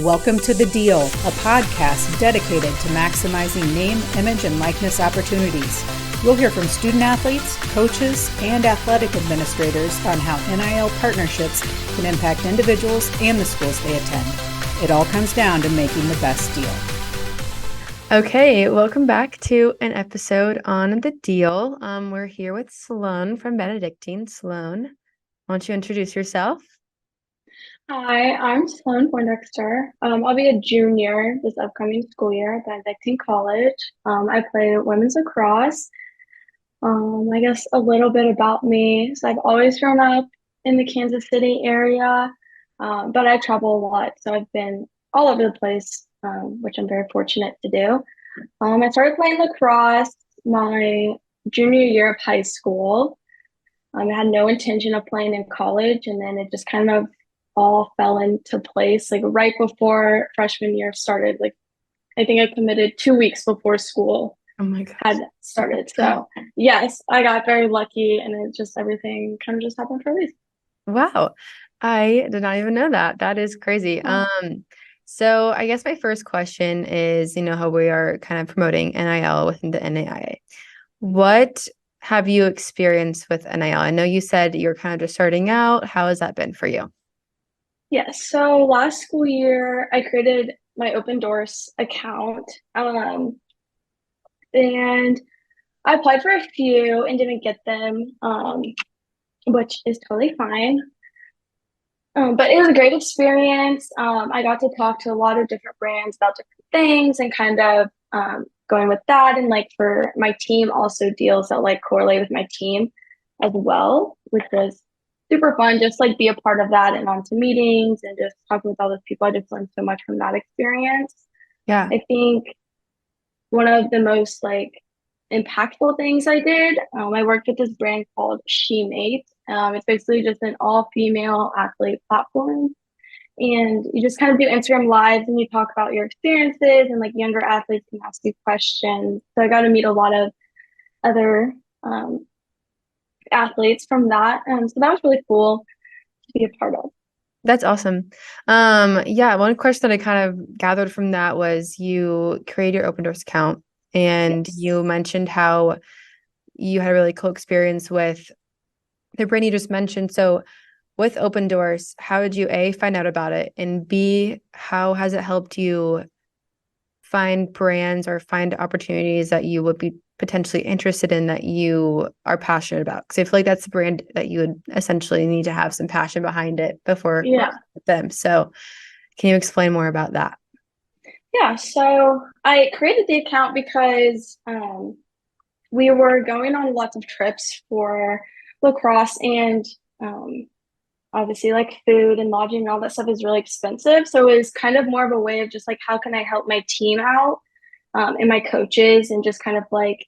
Welcome to The Deal, a podcast dedicated to maximizing name, image, and likeness opportunities. You'll hear from student athletes, coaches, and athletic administrators on how NIL partnerships can impact individuals and the schools they attend. It all comes down to making the best deal. Okay, welcome back to an episode on The Deal. We're here with Sloane from Benedictine. Sloane, why don't you introduce yourself? Hi, I'm Sloane Poindexter. I'll be a junior this upcoming school year at Benedictine College. I play women's lacrosse. I guess a little bit about me. So I've always grown up in the Kansas City area, but I travel a lot. So I've been all over the place, which I'm very fortunate to do. I started playing lacrosse my junior year of high school. I had no intention of playing in college, and then it just kind of all fell into place like right before freshman year started. Like I think I committed 2 weeks before school had started. So yes, I got very lucky, and it just everything kind of just happened for a reason. Wow, I did not even know that. That is crazy. So I guess my first question is, how we are kind of promoting NIL within the NAIA. What have you experienced with NIL? I know you said you're kind of just starting out. How has that been for you? Yes. So last school year, I created my Open Doors account, and I applied for a few and didn't get them, which is totally fine. But it was a great experience. I got to talk to a lot of different brands about different things and kind of going with that. And like for my team, also deals that like correlate with my team as well, which was super fun. Just like be a part of that and on to meetings and just talking with all those people. I just learned so much from that experience. Yeah. I think one of the most like impactful things I did, I worked with this brand called SheMate. It's basically just an all-female athlete platform. And you just kind of do Instagram lives and you talk about your experiences, and like younger athletes can ask you questions. So I got to meet a lot of other athletes from that. So that was really cool to be a part of. That's awesome. Yeah, one question that I kind of gathered from that was you created your Open Doors account, and you mentioned how you had a really cool experience with the brand you just mentioned. So with Open Doors, how did you A, find out about it, and B, how has it helped you find brands or find opportunities that you would be potentially interested in that you are passionate about? Because I feel like that's a brand that you would essentially need to have some passion behind it before with them. So can you explain more about that? Yeah, so I created the account because we were going on lots of trips for lacrosse, and obviously like food and lodging and all that stuff is really expensive. So it was kind of more of a way of just like, how can I help my team out and my coaches, and just kind of like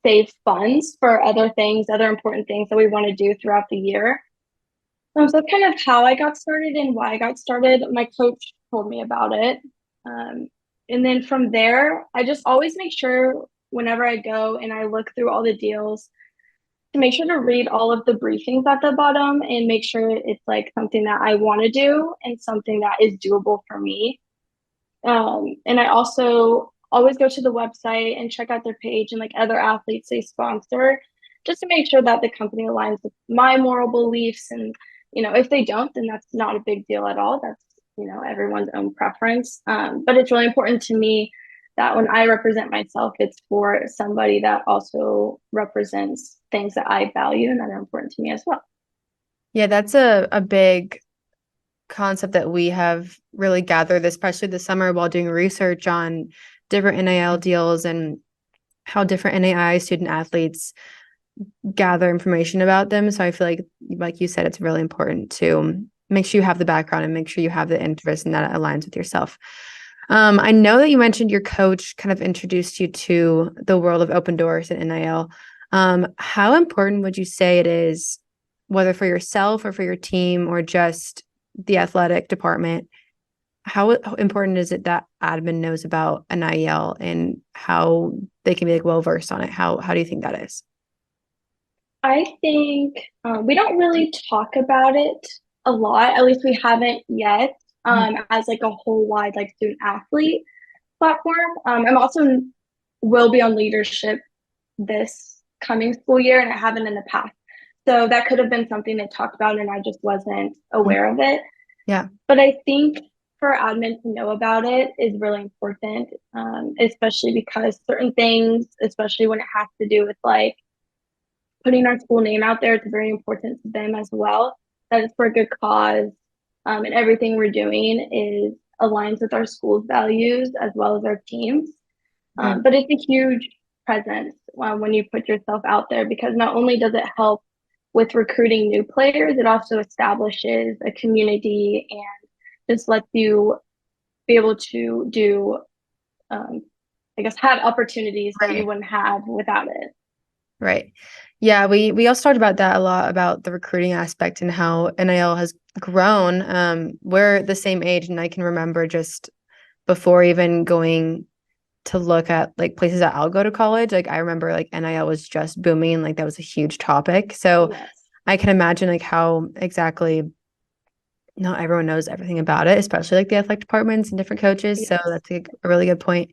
save funds for other things, other important things that we want to do throughout the year. So that's kind of how I got started and why I got started. My coach told me about it. And then from there, I just always make sure whenever I go and I look through all the deals to make sure to read all of the briefings at the bottom and make sure it's like something that I want to do and something that is doable for me. And I also always go to the website and check out their page and like other athletes they sponsor, just to make sure that the company aligns with my moral beliefs. And, if they don't, then that's not a big deal at all. That's, everyone's own preference. But it's really important to me that when I represent myself, it's for somebody that also represents things that I value and that are important to me as well. Yeah, that's a big concept that we have really gathered, especially this summer while doing research on different NIL deals and how different NAIA student athletes gather information about them. So I feel like you said, it's really important to make sure you have the background and make sure you have the interest and that it aligns with yourself. I know that you mentioned your coach kind of introduced you to the world of Open Doors and NIL. How important would you say it is, whether for yourself or for your team or just the athletic department, how important is it that admin knows about NIL and how they can be like well-versed on it? How do you think that is? I think we don't really talk about it a lot. At least we haven't yet. as like a whole wide like student athlete platform. I'm also will be on leadership this coming school year, and I haven't in the past. So that could have been something they talked about and I just wasn't aware of it. Yeah. But I think for admin to know about it is really important, especially because certain things, especially when it has to do with like putting our school name out there, it's very important to them as well. That it's for a good cause, and everything we're doing is aligns with our school's values as well as our teams. But it's a huge presence when you put yourself out there, because not only does it help with recruiting new players, it also establishes a community and just lets you be able to do, I guess, have opportunities that you wouldn't have without it. Right. Yeah, we also talked about that a lot, about the recruiting aspect and how NIL has grown. We're the same age, and I can remember just before even going to look at like places that I'll go to college, like I remember like NIL was just booming and like that was a huge topic. So Yes. I can imagine like how exactly not everyone knows everything about it, especially like the athletic departments and different coaches. Yes. So that's a really good point.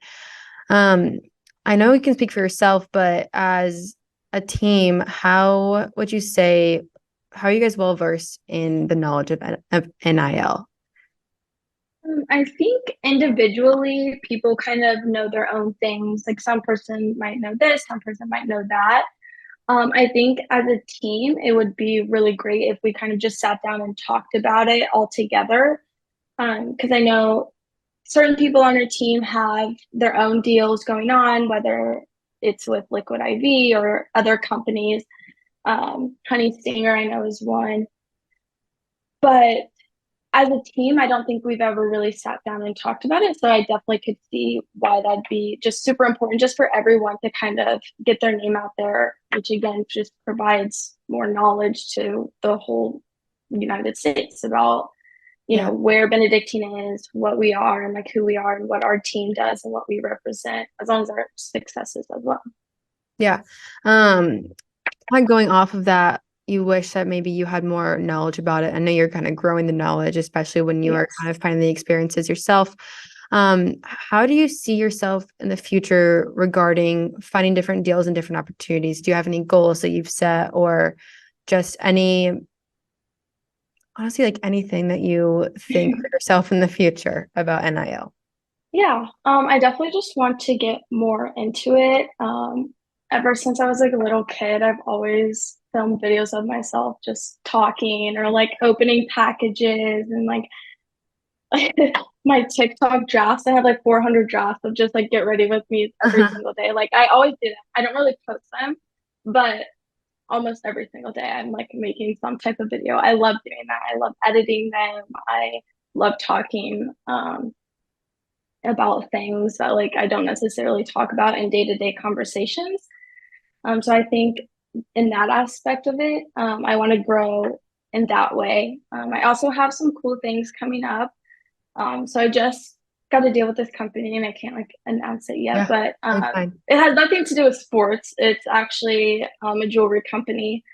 I know you can speak for yourself, but as a team, how would you say, how are you guys well versed in the knowledge of NIL? I think individually, people kind of know their own things. Like some person might know this, some person might know that. I think as a team, it would be really great if we kind of just sat down and talked about it all together. Because I know certain people on our team have their own deals going on, whether it's with Liquid IV or other companies. Honey Stinger, I know, is one. But as a team, I don't think we've ever really sat down and talked about it. So I definitely could see why that'd be just super important just for everyone to kind of get their name out there, which again just provides more knowledge to the whole United States about, you know, where Benedictine is, what we are, and like who we are and what our team does and what we represent, as long as our successes as well. Yeah. Like going off of that, you wish that maybe you had more knowledge about it. I know you're kind of growing the knowledge, especially when you are kind of finding the experiences yourself. How do you see yourself in the future regarding finding different deals and different opportunities? Do you have any goals that you've set, or just honestly, like anything that you think for yourself in the future about NIL? Yeah, I definitely just want to get more into it. Ever since I was like a little kid, I've always filmed videos of myself just talking or like opening packages, and like my TikTok drafts. I have like 400 drafts of just like get ready with me every single day. Like I always do that. I don't really post them, but almost every single day I'm like making some type of video. I love doing that. I love editing them. I love talking about things that like I don't necessarily talk about in day-to-day conversations. So I think in that aspect of it, I want to grow in that way. I also have some cool things coming up. So I just got to deal with this company and I can't like announce it yet, but it has nothing to do with sports. It's actually a jewelry company,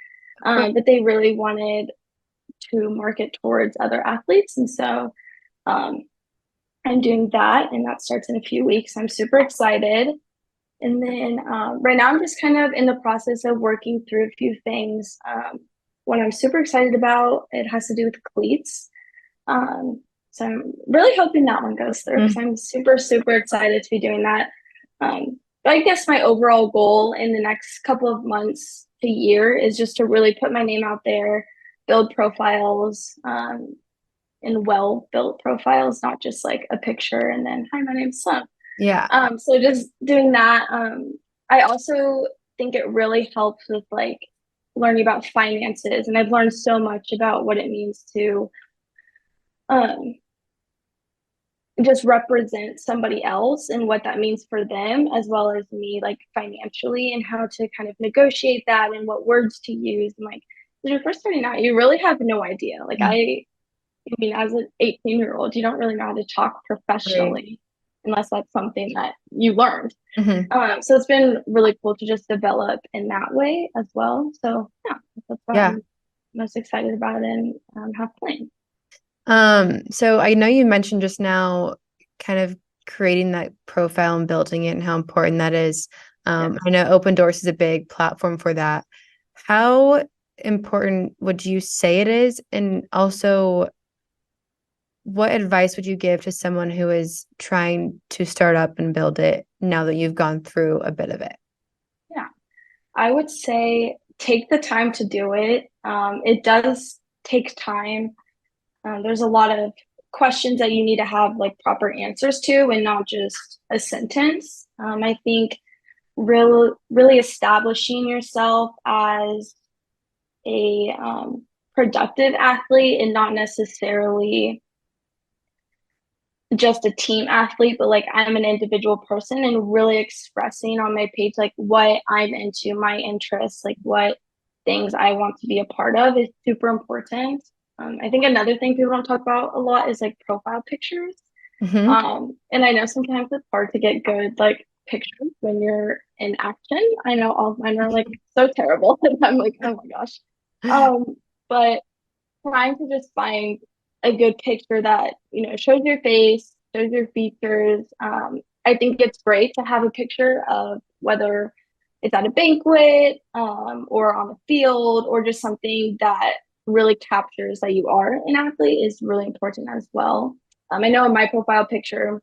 but they really wanted to market towards other athletes. And so I'm doing that, and that starts in a few weeks. I'm super excited. And then right now I'm just kind of in the process of working through a few things. What I'm super excited about, it has to do with cleats. So I'm really hoping that one goes through, because I'm super, super excited to be doing that. But I guess my overall goal in the next couple of months to year is just to really put my name out there, build profiles, and well-built profiles, not just like a picture and then, hi, my name's Sloane. Yeah. So just doing that. I also think it really helps with like learning about finances, and I've learned so much about what it means to just represent somebody else and what that means for them, as well as me, like financially, and how to kind of negotiate that and what words to use. And like, when you're first starting out, you really have no idea. Like I mean, as an 18-year-old, you don't really know how to talk professionally unless that's something that you learned. So it's been really cool to just develop in that way as well. So yeah, that's what I'm most excited about and have planned. So I know you mentioned just now kind of creating that profile and building it and how important that is. Yes. I know Open Doors is a big platform for that. How important would you say it is? And also, what advice would you give to someone who is trying to start up and build it now that you've gone through a bit of it? Yeah, I would say take the time to do it. It does take time. There's a lot of questions that you need to have like proper answers to and not just a sentence. I think really establishing yourself as a productive athlete and not necessarily just a team athlete, but like I'm an individual person and really expressing on my page like what I'm into, my interests, like what things I want to be a part of is super important. I think another thing people don't talk about a lot is like profile pictures. Mm-hmm. And I know sometimes it's hard to get good like pictures when you're in action. I know all of mine are like so terrible, and I'm like, oh my gosh. But trying to just find a good picture that shows your face, shows your features. I think it's great to have a picture of whether it's at a banquet or on the field or just something that really captures that you are an athlete is really important as well. I know in my profile picture,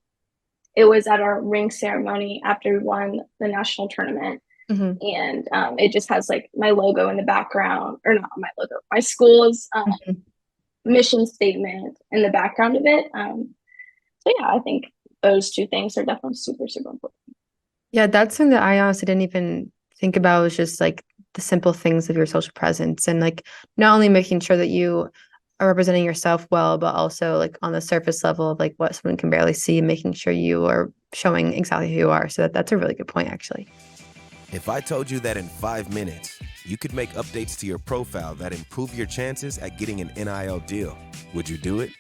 it was at our ring ceremony after we won the national tournament. Mm-hmm. And it just has like my logo in the background, or not my logo, my school's Mm-hmm. mission statement in the background of it. So yeah, I think those two things are definitely super, super important. Yeah, that's something that I honestly didn't even think about was just like the simple things of your social presence and like not only making sure that you are representing yourself well, but also like on the surface level of like what someone can barely see, making sure you are showing exactly who you are. So that's a really good point, actually. If I told you that in 5 minutes, you could make updates to your profile that improve your chances at getting an NIL deal, would you do it?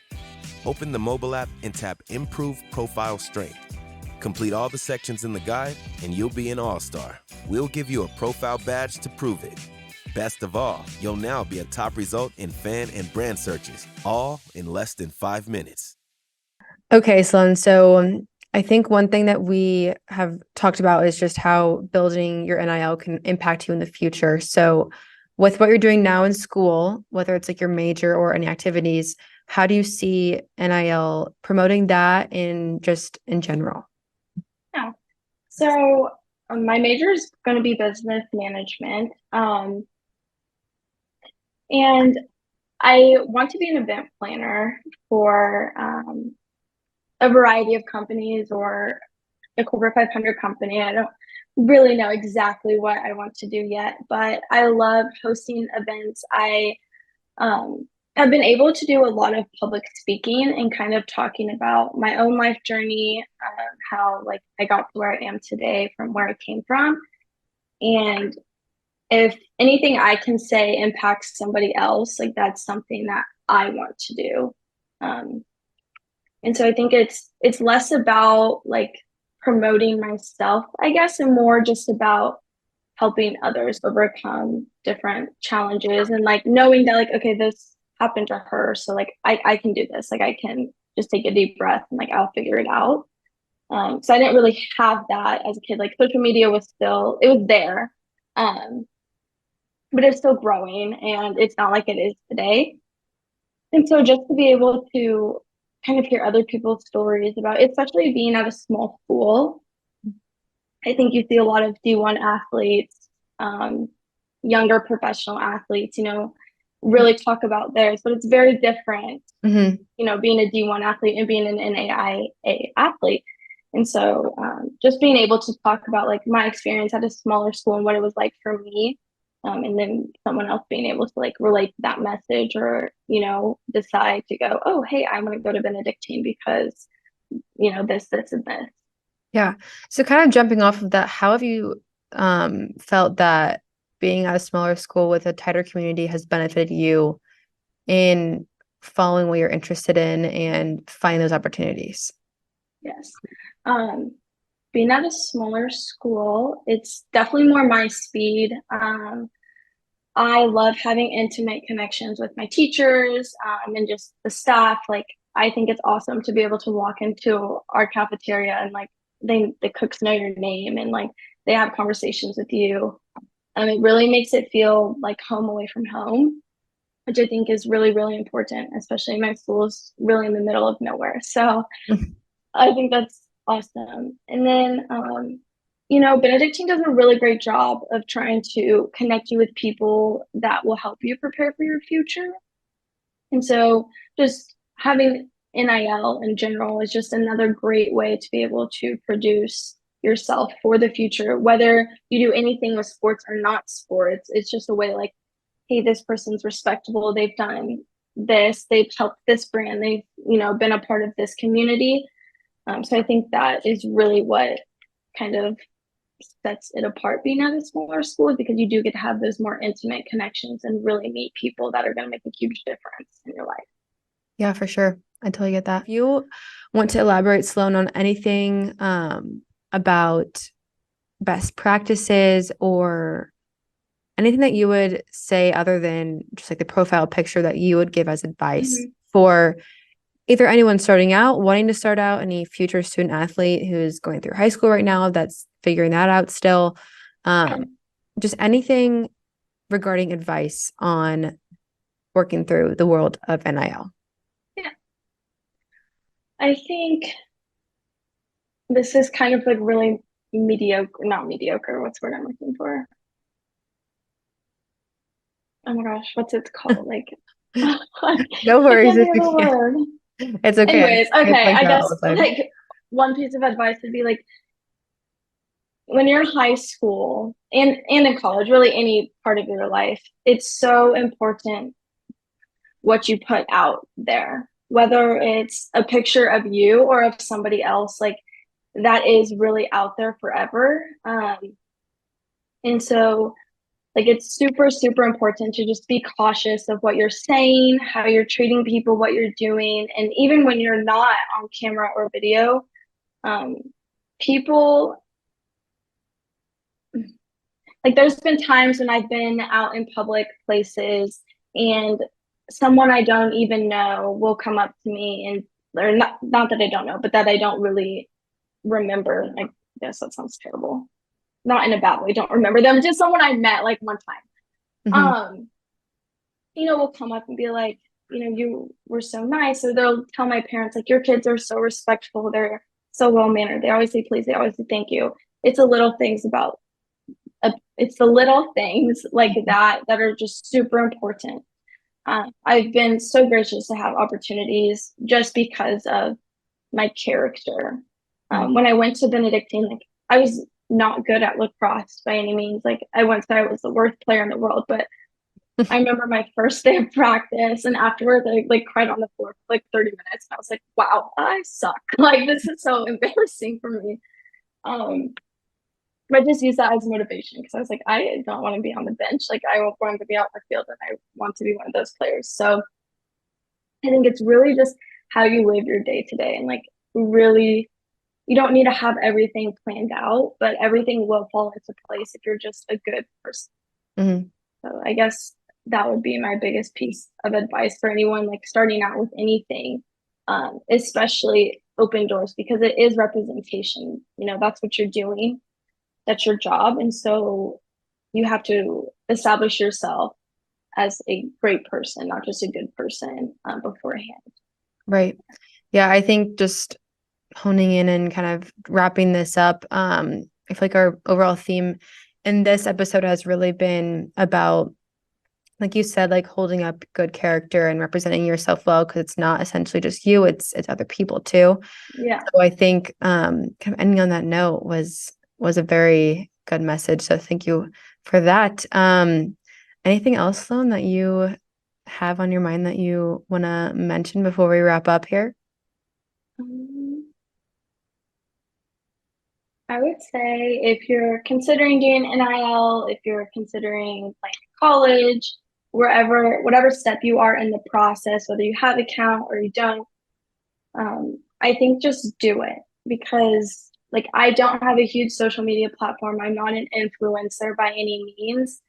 Open the mobile app and tap Improve Profile Strength. Complete all the sections in the guide, and you'll be an all-star. We'll give you a profile badge to prove it. Best of all, you'll now be a top result in fan and brand searches, all in less than 5 minutes. Okay, Sloane. So I think one thing that we have talked about is just how building your NIL can impact you in the future. So with what you're doing now in school, whether it's like your major or any activities, how do you see NIL promoting that in just in general? Yeah. So my major is going to be business management. And I want to be an event planner for a variety of companies or a corporate 500 company. I don't really know exactly what I want to do yet, but I love hosting events. I have been able to do a lot of public speaking and kind of talking about my own life journey, how like I got to where I am today from where I came from. And if anything I can say impacts somebody else, like that's something that I want to do. Um, and so I think it's less about like promoting myself, I guess, and more just about helping others overcome different challenges and like knowing that like, okay, this happened to her. So like I can do this. Like I can just take a deep breath and like I'll figure it out. So I didn't really have that as a kid. Like social media was still, it was there. Um, but it's still growing and it's not like it is today. And so just to be able to kind of hear other people's stories about, especially being at a small school, I think you see a lot of D1 athletes, younger professional athletes, really talk about theirs, but it's very different, Mm-hmm. Being a D1 athlete and being an NAIA athlete. And so just being able to talk about like my experience at a smaller school and what it was like for me, and then someone else being able to like relate to that message or, decide to go, oh, hey, I want to go to Benedictine because, this, and this. Yeah. So kind of jumping off of that, how have you felt that being at a smaller school with a tighter community has benefited you in following what you're interested in and finding those opportunities? Yes. Being at a smaller school, it's definitely more my speed. I love having intimate connections with my teachers, and just the staff. Like, I think it's awesome to be able to walk into our cafeteria and like the cooks know your name and like they have conversations with you. It really makes it feel like home away from home, which I think is really, really important, especially my school is really in the middle of nowhere. So I think that's awesome. And then, Benedictine does a really great job of trying to connect you with people that will help you prepare for your future. And so just having NIL in general is just another great way to be able to produce yourself for the future, whether you do anything with sports or not sports. It's just a way like, hey, this person's respectable. They've done this. They've helped this brand. They've, been a part of this community. So I think that is really what kind of sets it apart being at a smaller school, because you do get to have those more intimate connections and really meet people that are going to make a huge difference in your life. Yeah, for sure. I totally get that. If you want to elaborate, Sloane, on anything about best practices or anything that you would say other than just like the profile picture that you would give as advice for either anyone starting out, wanting to start out, any future student athlete who's going through high school right now that's figuring that out still, just anything regarding advice on working through the world of NIL. Yeah. I think this is kind of like really not mediocre. What's the word I'm looking for? Oh my gosh, what's it called? Like, no worries. It's okay. Anyways, okay. I guess like one piece of advice would be like, when you're in high school and in college, really any part of your life, it's so important what you put out there, whether it's a picture of you or of somebody else, like that is really out there forever. And so like, it's super, super important to just be cautious of what you're saying, how you're treating people, what you're doing. And even when you're not on camera or video, people, like there's been times when I've been out in public places and someone I don't even know will come up to me and, or not that I don't know, but that I don't really remember. I guess that sounds terrible. Not in a bad way, don't remember them, just someone I met like one time. Will come up and be like, you were so nice. Or they'll tell my parents, like, your kids are so respectful. They're so well-mannered. They always say please. They always say thank you. It's the little things like that are just super important. I've been so gracious to have opportunities just because of my character. When I went to Benedictine, like I was not good at lacrosse by any means. Like I once said I was the worst player in the world, but I remember my first day of practice and afterwards I like cried on the floor for like 30 minutes. And I was like, wow, I suck. Like this is so embarrassing for me. But I just use that as motivation because I was like, I don't want to be on the bench. Like I want to be out in the field and I want to be one of those players. So I think it's really just how you live your day to day and like really, you don't need to have everything planned out, but everything will fall into place if you're just a good person. So I guess that would be my biggest piece of advice for anyone like starting out with anything, especially open doors, because it is representation. That's what you're doing. That's your job. And so you have to establish yourself as a great person, not just a good person beforehand. Right. Yeah, I think just honing in and kind of wrapping this up, I feel like our overall theme in this episode has really been about, like you said, like holding up good character and representing yourself well, because it's not essentially just you, it's other people too. Yeah. So I think kind of ending on that note was a very good message. So thank you for that. Anything else, Sloane, that you have on your mind that you want to mention before we wrap up here? I would say if you're considering doing NIL, if you're considering like college, whatever step you are in the process, whether you have an account or you don't, I think just do it, because like I don't have a huge social media platform. I'm not an influencer by any means.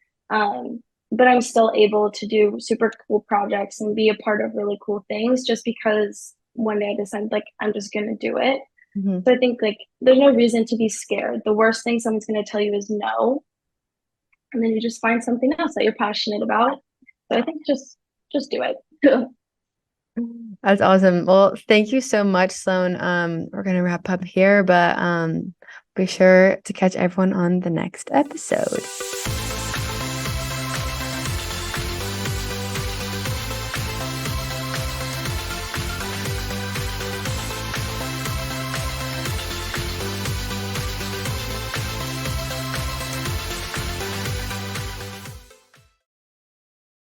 but I'm still able to do super cool projects and be a part of really cool things just because one day I decided like I'm just gonna do it. Mhm. So I think like there's no reason to be scared. The worst thing someone's gonna tell you is no, and then you just find something else that you're passionate about. So I think just do it. That's awesome. Well, thank you so much, Sloane. We're gonna wrap up here, but be sure to catch everyone on the next episode.